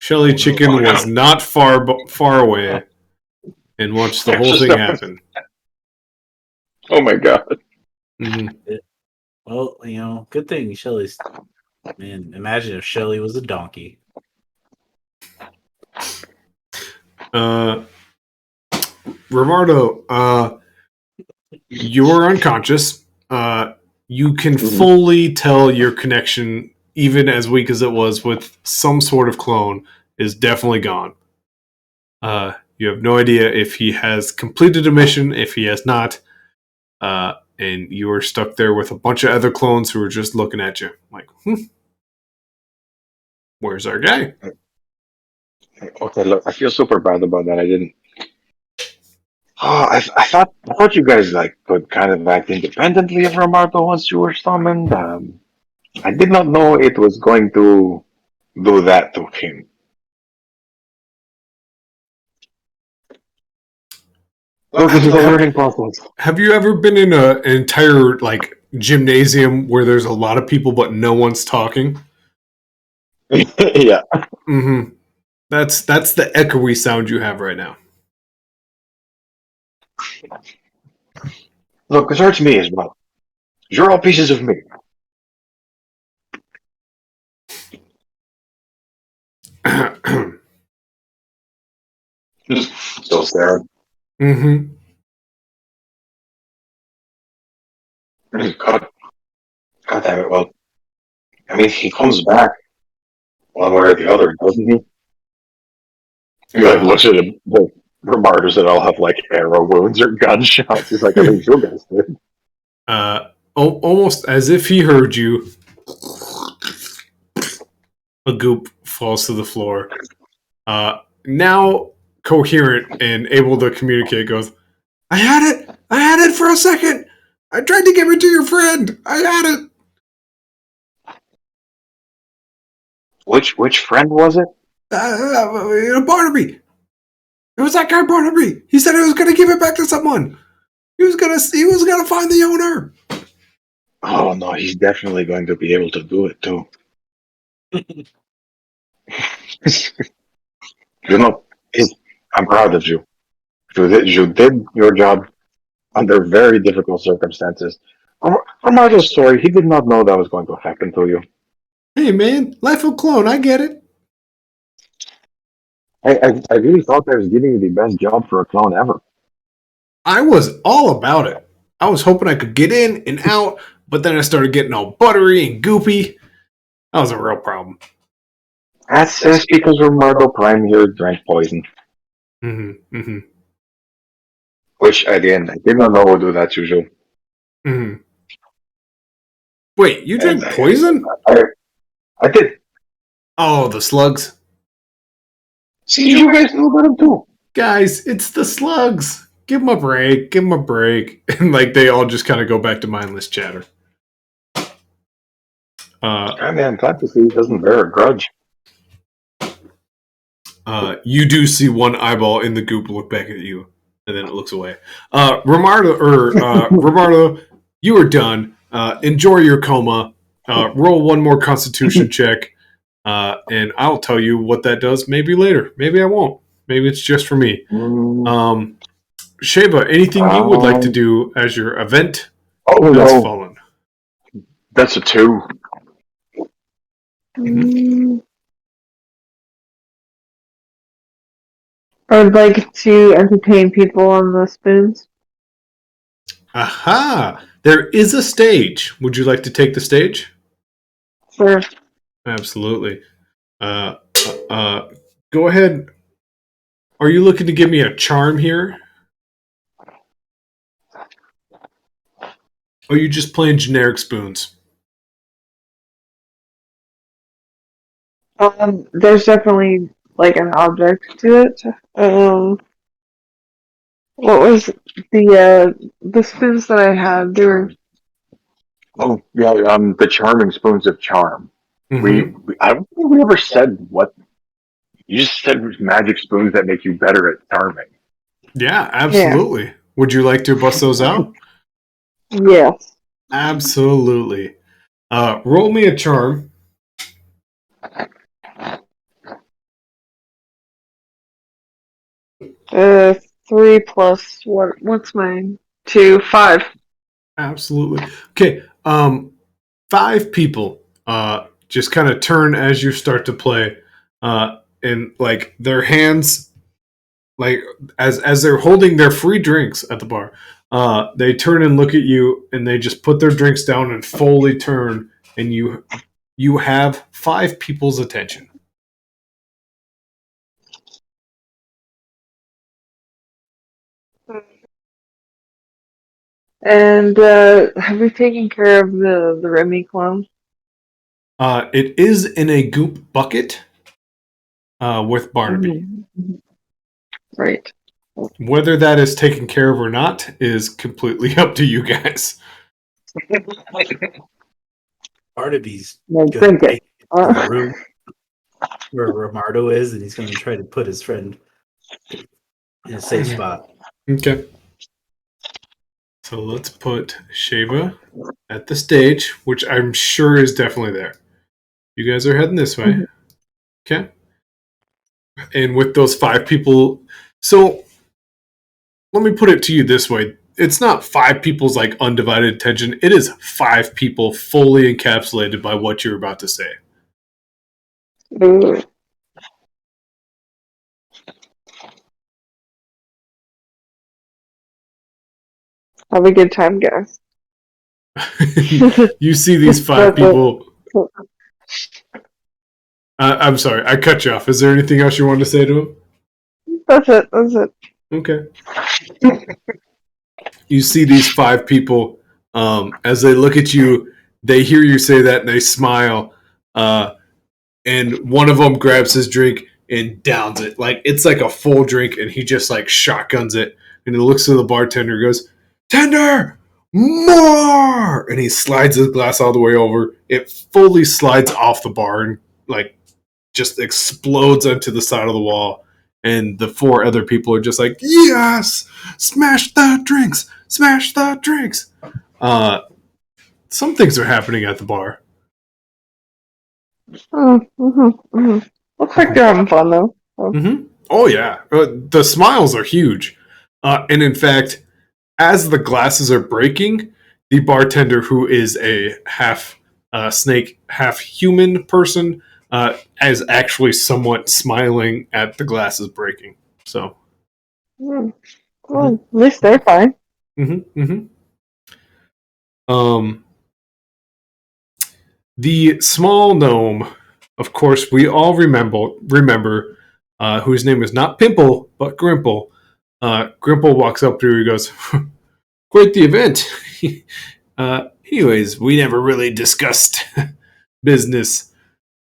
S1: Shelly Chicken was not far away and watched the whole thing happen.
S3: Oh my god.
S1: Mm-hmm.
S2: Well, you know, good thing Shelly's. Man, imagine if Shelly was a donkey.
S1: Romardo, you're unconscious. You can fully tell your connection, even as weak as it was, with some sort of clone, is definitely gone. You have no idea if he has completed a mission, if he has not, and you are stuck there with a bunch of other clones who are just looking at you like, where's our guy?
S3: Okay, look, I feel super bad about that. I didn't. Oh, I thought you guys like could kind of act independently of Romardo once you were summoned. I did not know it was going to do that to him. Look, this is a learning process.
S1: Have you ever been in an entire like gymnasium where there's a lot of people but no one's talking?
S3: Yeah.
S1: Mm-hmm. That's the echoey sound you have right now.
S3: Look, this hurts me as well. You're all pieces of me. So sad.
S1: Mm-hmm.
S3: God damn it. Well, I mean, he comes back one way or the other, doesn't he? He like looks at him. The Romardos that all have like arrow wounds or gunshots. He's like, I think you guys did.
S1: Almost as if he heard you, a goop falls to the floor. Now coherent and able to communicate, goes, I had it for a second. I tried to give it to your friend. I had it.
S3: Which friend was it?
S1: Barnaby. It was that guy Barnaby. He said he was going to give it back to someone. He was gonna find the owner.
S3: Oh no, he's definitely going to be able to do it too. You know, I'm proud of you. You did your job under very difficult circumstances. From Mario's story, he did not know that was going to happen to you.
S1: Hey man, life of clone, I get it.
S3: I really thought I was giving you the best job for a clone ever.
S1: I was all about it. I was hoping I could get in and out, but then I started getting all buttery and goopy. That was a real problem.
S3: That's because Romardo Prime here drank poison.
S1: Mm-hmm. Mm-hmm.
S3: Which, again, I did not know would do that to you.
S1: Mm-hmm. Wait, you drank poison?
S3: I did.
S1: Oh, the slugs.
S3: See, you guys knew about him too.
S1: guys, it's the slugs. Give them a break. Give them a break. And like they all just kind of go back to mindless chatter.
S3: Man, glad to see he doesn't bear a grudge.
S1: You do see one eyeball in the goop look back at you, and then it looks away. Romardo, you are done. Enjoy your coma. Roll one more Constitution check, and I'll tell you what that does. Maybe later. Maybe I won't. Maybe it's just for me. Sheba, anything you would like to do as your event has fallen?
S3: That's a 2.
S4: I would like to entertain people on the spoons.
S1: Aha! There is a stage. Would you like to take the stage?
S4: Sure.
S1: Absolutely. Go ahead. Are you looking to give me a charm here? Or are you just playing generic spoons?
S4: There's definitely like an object to it. What was the spoons that I had? They were
S3: Oh, yeah, the charming spoons of charm.
S1: Mm-hmm.
S3: I don't think we ever said what. You just said magic spoons that make you better at charming.
S1: Yeah, absolutely. Yeah. Would you like to bust those out?
S4: Yes.
S1: Absolutely. Roll me a charm.
S4: 3 plus what's mine? 2, 5.
S1: Absolutely. Okay. 5 people just kind of turn as you start to play, and like their hands, like as they're holding their free drinks at the bar, they turn and look at you, and they just put their drinks down and fully turn, and you have 5 people's attention.
S4: And have we taken care of the Remy clone?
S1: It is in a goop bucket with Barnaby.
S4: Mm-hmm. Right.
S1: Whether that is taken care of or not is completely up to you guys.
S2: Barnaby's
S4: drink it.
S2: The room where Romardo is, and he's going to try to put his friend in a safe spot.
S1: Okay. So let's put Sheba at the stage, which I'm sure is definitely there. You guys are heading this way. Mm-hmm. Okay. And with those 5 people, so let me put it to you this way. It's not 5 people's like undivided attention. It is 5 people fully encapsulated by what you're about to say.
S4: Ooh. Have a good time, guys.
S1: You see these 5 people. I'm sorry, I cut you off. Is there anything else you wanted to say to him?
S4: That's it.
S1: Okay. You see these 5 people, as they look at you, they hear you say that, and they smile, and one of them grabs his drink and downs it. Like, it's like a full drink, and he just, like, shotguns it, and he looks to the bartender and goes, "Tender! More!" And he slides his glass all the way over. It fully slides off the bar and, like, just explodes onto the side of the wall. And the 4 other people are just like, "Yes! Smash the drinks! Smash the drinks!" Some things are happening at the bar.
S4: Looks like they're having fun, though.
S1: Mm-hmm. Oh, yeah. The smiles are huge. And in fact, as the glasses are breaking, the bartender, who is a half snake, half human person, is actually somewhat smiling at the glasses breaking. So,
S4: well, at least they're fine.
S1: The small gnome, of course, we all remember, whose name is not Pimple but Grimple. Grimple walks up to her and goes, "Quite the event. Anyways, we never really discussed business.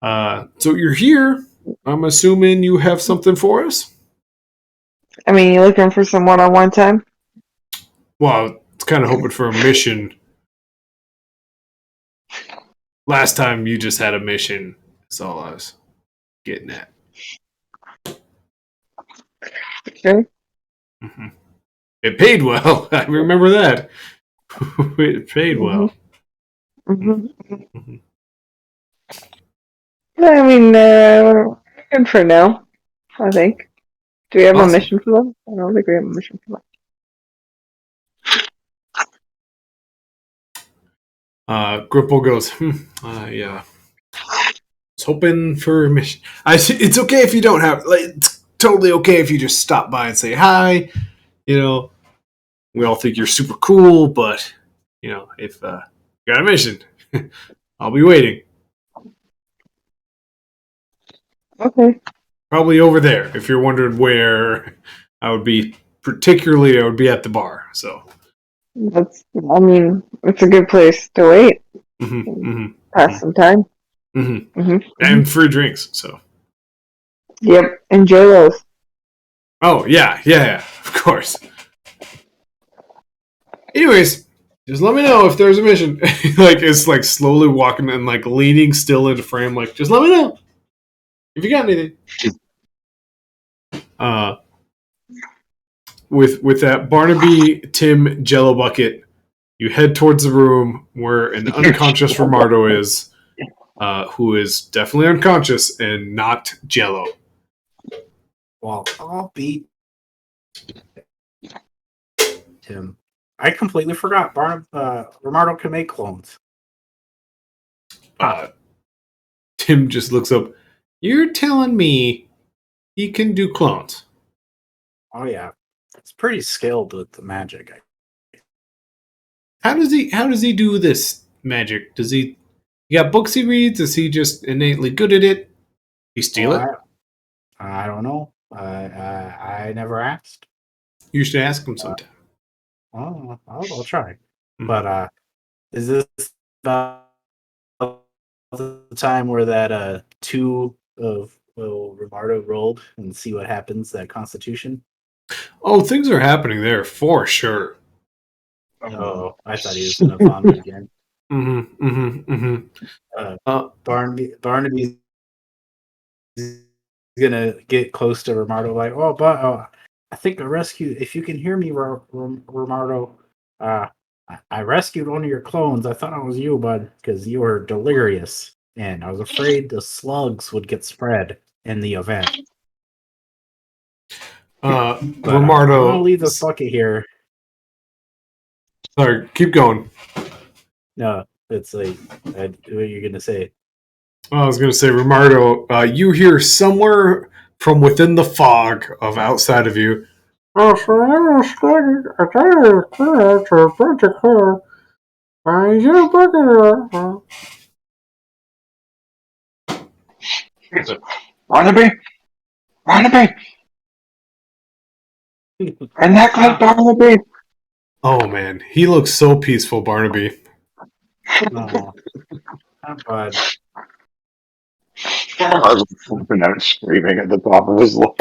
S1: So you're here. I'm assuming you have something for us?"
S4: I mean, you looking for some one-on-one time?
S1: Well, it's kind of hoping for a mission. Last time you just had a mission. That's all I was getting at.
S4: Sure.
S1: hmm It paid well. I remember that. It paid well.
S4: hmm
S1: hmm
S4: I mean, good for now, I think. Do we have a
S1: Awesome.
S4: mission for them? I don't think we have a mission for them.
S1: Gripple goes, yeah. I was hoping for a mission. It's okay if you don't have, like, it's totally okay if you just stop by and say hi. You know, we all think you're super cool, but, you know, if you got a mission, I'll be waiting.
S4: Okay.
S1: Probably over there. If you're wondering where I would be, particularly, I would be at the bar. So,
S4: I mean, it's a good place to wait, pass some time.
S1: and free drinks. So,
S4: Yep, enjoy those.
S1: oh yeah, of course. Anyways, just let me know if there's a mission. Like it's like slowly walking and like leaning still into frame. Like just let me know if you got anything. With that Barnaby, Tim, Jello bucket, you head towards the room where an unconscious Romardo is, who is definitely unconscious and not Jello.
S2: Well, I'll be Tim. I completely forgot. Romardo can make clones.
S1: Tim just looks up. You're telling me he can do clones?
S2: Oh yeah, it's pretty skilled with the magic.
S1: How does he do this magic? Does he got books he reads? Is he just innately good at it? He steal it?
S2: I don't know. I never asked.
S1: You should ask him sometime.
S2: I'll try.
S1: Mhm.
S2: But is this the time where that 2 of Romardo rolled and see what happens? That Constitution.
S1: Oh, things are happening there for sure.
S2: Oh, I thought he was gonna vomit again. Barnaby's gonna get close to Romardo, like, oh, but I think I rescued. If you can hear me, Romardo, I rescued one of your clones. I thought it was you, bud, because you were delirious, and I was afraid the slugs would get spread in the event.
S1: Romardo,
S2: I'm gonna leave this bucket here.
S1: Sorry, keep going.
S2: No, it's like, what are you gonna say?
S1: I was going to say, Romardo, you hear somewhere from within the fog of outside of you.
S3: Barnaby? Barnaby? And that guy Barnaby?
S1: Oh man, he looks so peaceful, Barnaby.
S2: Oh, not bad.
S3: I was flipping out, screaming at the top of his lungs.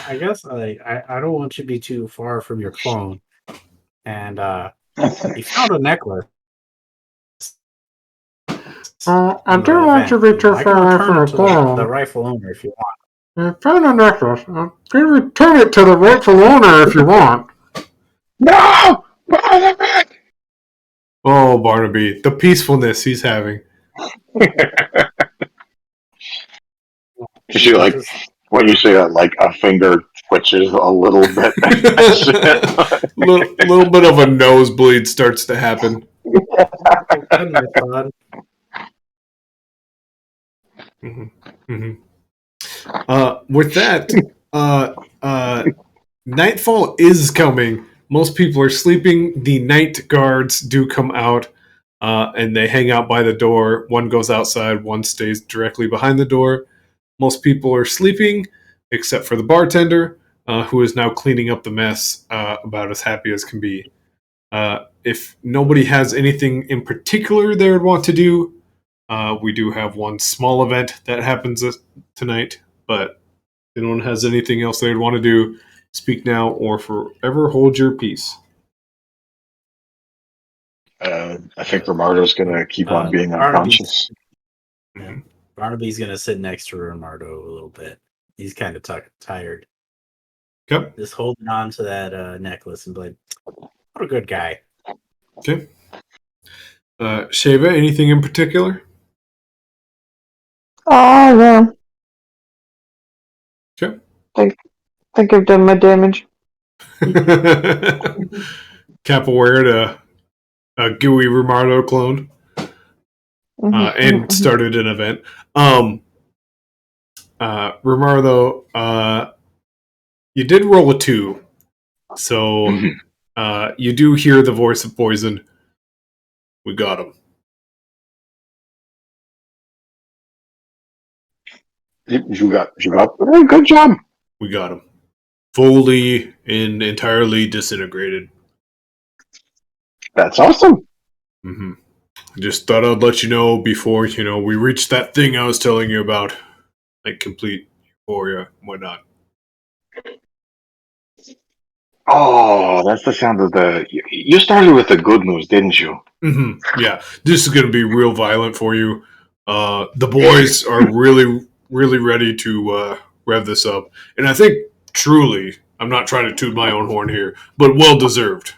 S2: I guess I don't want you to be too far from your clone, and he found a necklace.
S1: I don't want to be too far from a clone.
S2: The rightful owner, if you want.
S1: I found a necklace. I'll return it to the rightful owner if you want.
S3: No! Barnaby!
S1: Oh, Barnaby, the peacefulness he's having.
S3: You like when you say that, like a finger twitches a little bit.
S1: little bit of a nosebleed starts to happen. With that, nightfall is coming. Most people are sleeping. The night guards do come out, and they hang out by the door. One goes outside, one stays directly behind the door. Most people are sleeping, except for the bartender, who is now cleaning up the mess, about as happy as can be. If nobody has anything in particular they would want to do, we do have one small event that happens tonight, but anyone has anything else they'd want to do, speak now or forever hold your peace.
S3: I think Romardo's gonna keep on being unconscious.
S2: Yeah. Barnaby's gonna sit next to Romardo a little bit. He's kind of tired.
S1: Okay.
S2: Just holding on to that necklace and be like, what a good guy.
S1: Okay. Sheva, anything in particular?
S4: Oh, no.
S1: Okay.
S4: Think I've done my damage.
S1: Capoeira, a gooey Romardo clone, and started an event. Romardo, you did roll a 2, so you do hear the voice of Poison. We got him.
S3: You got good job.
S1: We got him. Fully and entirely disintegrated.
S3: That's awesome.
S1: Mm-hmm. Just thought I'd let you know before, we reached that thing I was telling you about. Like complete euphoria and whatnot.
S3: Oh, that's the sound of the... You started with the good news, didn't you?
S1: Mm-hmm. Yeah, this is going to be real violent for you. The boys are really, really ready to rev this up. And I think, truly, I'm not trying to toot my own horn here, but well-deserved.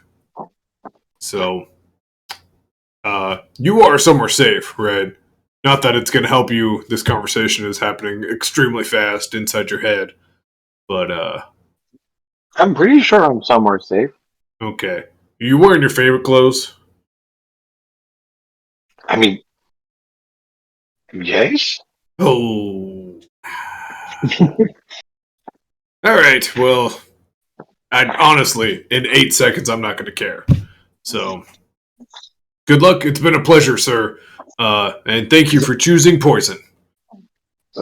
S1: So, you are somewhere safe, Red. Not that it's going to help you. This conversation is happening extremely fast inside your head. But,
S3: I'm pretty sure I'm somewhere safe.
S1: okay. Are you wearing your favorite clothes?
S3: I mean, yes?
S1: Oh. All right. Well, honestly, in 8 seconds, I'm not going to care. So, good luck. It's been a pleasure, sir. And thank you for choosing Poison.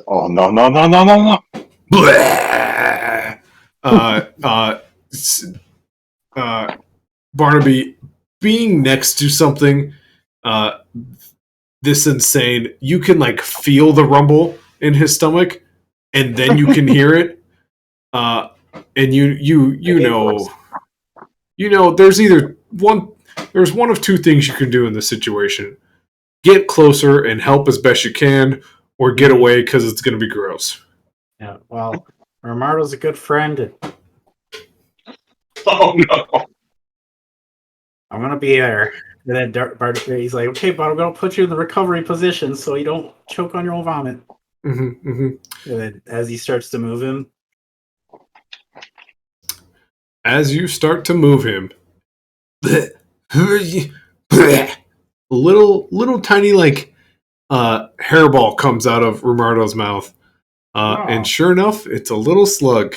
S3: Oh, no.
S1: Barnaby, being next to something this insane, you can like feel the rumble in his stomach, and then you can hear it. And you know, there's one of two things you can do in this situation: get closer and help as best you can, or get away because it's going to be gross.
S2: Yeah, well, Romardo's a good friend. And
S3: Oh, no.
S2: I'm going to be there. And then he's like, okay, but I'm going to put you in the recovery position so you don't choke on your own vomit.
S1: Mm-hmm, mm-hmm.
S2: And then as he starts to move him,
S1: As you start to move him, little tiny like hairball comes out of Romardo's mouth, and sure enough, it's a little slug,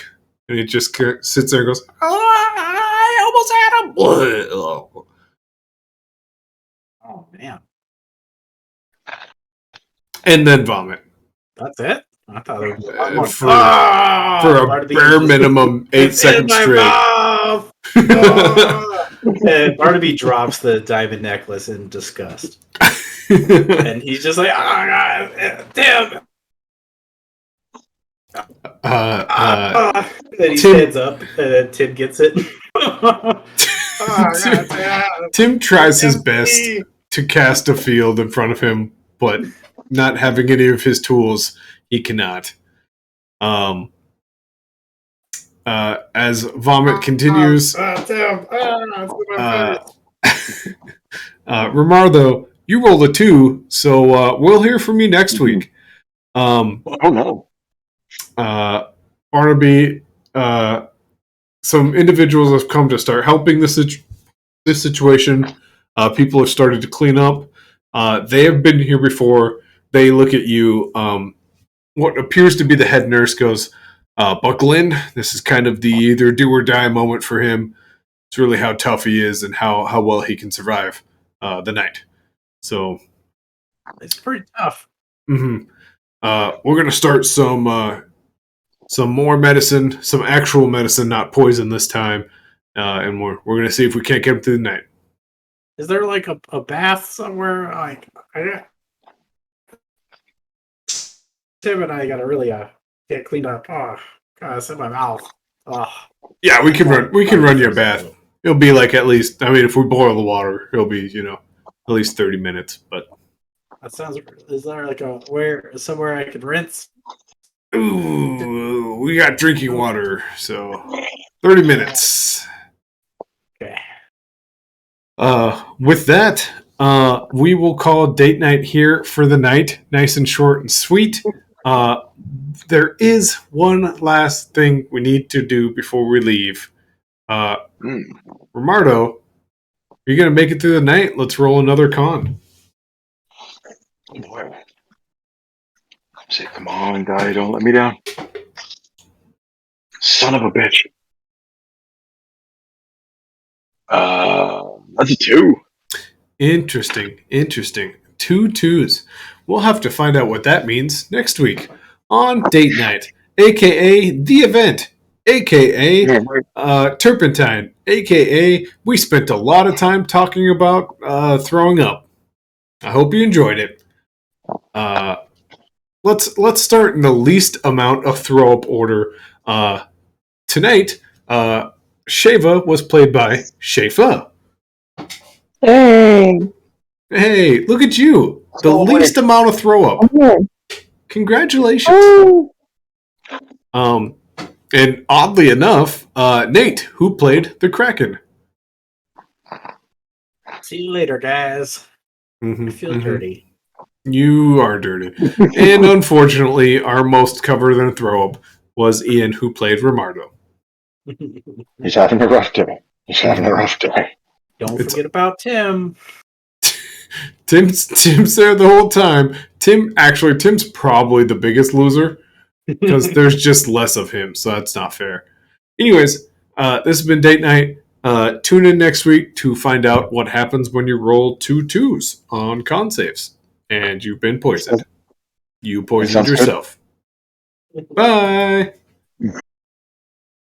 S1: and it just sits there and goes, "I almost had him."
S2: oh man,
S1: And then vomit
S2: that's it. I thought it was
S1: for a bare minimum 8 seconds straight.
S2: And Barnaby drops the diamond necklace in disgust, and he's just like, "Oh god, damn!" Then he stands up, and then Tim gets it.
S1: Tim tries his best to cast a field in front of him, but not having any of his tools, he cannot. As vomit continues, Romardo, you rolled a 2, so we'll hear from you next week.
S3: Oh, no.
S1: Barnaby, some individuals have come to start helping this situation. People have started to clean up. They have been here before. They look at you. What appears to be the head nurse goes, buckle in. This is kind of the either do or die moment for him. It's really how tough he is and how well he can survive the night. So
S2: it's pretty tough.
S1: Mm-hmm. We're gonna start some more medicine, some actual medicine, not poison this time, and we're gonna see if we can't get him through the night.
S2: Is there like a bath somewhere? Like, Tim and I gotta really get cleaned up. Oh, It's in my mouth. Ugh.
S1: Yeah, we can run you a bath. It'll be like at least, I mean, if we boil the water, it'll be, at least 30 minutes. But
S2: That sounds. Is there like somewhere I could rinse?
S1: ooh, we got drinking water, so 30 minutes.
S2: Okay.
S1: With that, we will call date night here for the night. Nice and short and sweet. There is one last thing we need to do before we leave. Romardo, are you going to make it through the night? Let's roll another con.
S3: Boy. Say, come on, guy, don't let me down. Son of a bitch. That's a 2.
S1: Interesting. 2 2s. We'll have to find out what that means next week on Date Night, aka The Event, aka Turpentine, aka we spent a lot of time talking about throwing up. I hope you enjoyed it. Let's start in the least amount of throw up order. Tonight, Sheva was played by Shefa.
S4: Dang.
S1: Hey, look at you! The least amount of throw up. Congratulations.
S4: Oh.
S1: And oddly enough, Nate, who played the Kraken.
S2: See you later, guys. I feel dirty.
S1: You are dirty. And unfortunately, our most covered in throw up was Ian, who played Romardo.
S3: He's having a rough day.
S2: Don't forget about Tim.
S1: Tim's there the whole time. Tim's probably the biggest loser because there's just less of him, so that's not fair. Anyways, this has been Date Night. Tune in next week to find out what happens when you roll 2 2s on con saves and you've been poisoned. You poisoned yourself. Bye.